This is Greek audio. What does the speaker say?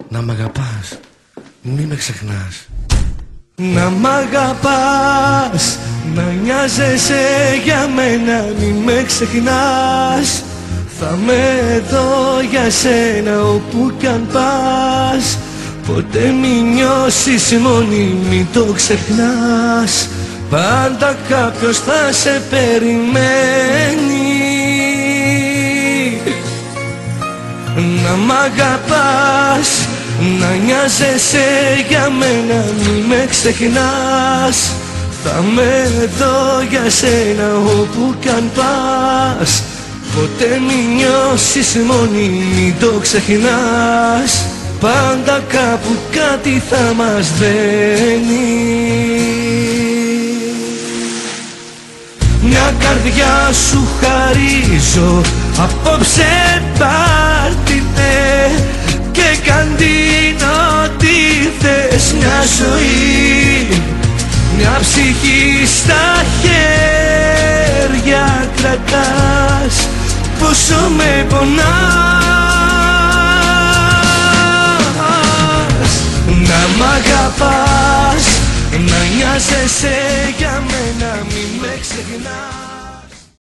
Να μ' αγαπάς, μη με ξεχνάς. Να μ' αγαπάς, να νοιάζεσαι για μένα, μη με ξεχνάς. Θα με εδώ για σένα όπου κι αν πας. Ποτέ μη νιώσεις μόνη, μη το ξεχνάς. Πάντα κάποιος θα σε περιμένει. Να μ' αγαπάς, να νοιάζεσαι για μένα, μη με ξεχνάς. Θα με εδώ για σένα όπου κι αν πας. Ποτέ μη νιώσεις μόνη, μη το ξεχνάς. Πάντα κάπου κάτι θα μας δένει. Μια καρδιά σου χαρίζω, απόψε πάρτινε. Και καντήν ό,τι θες, μια ζωή, μια ψυχή στα χέρια κρατάς. Πόσο με πονάς. Να μ' αγαπάς, να νοιάζεσαι για μένα, μη με ξεχνάς.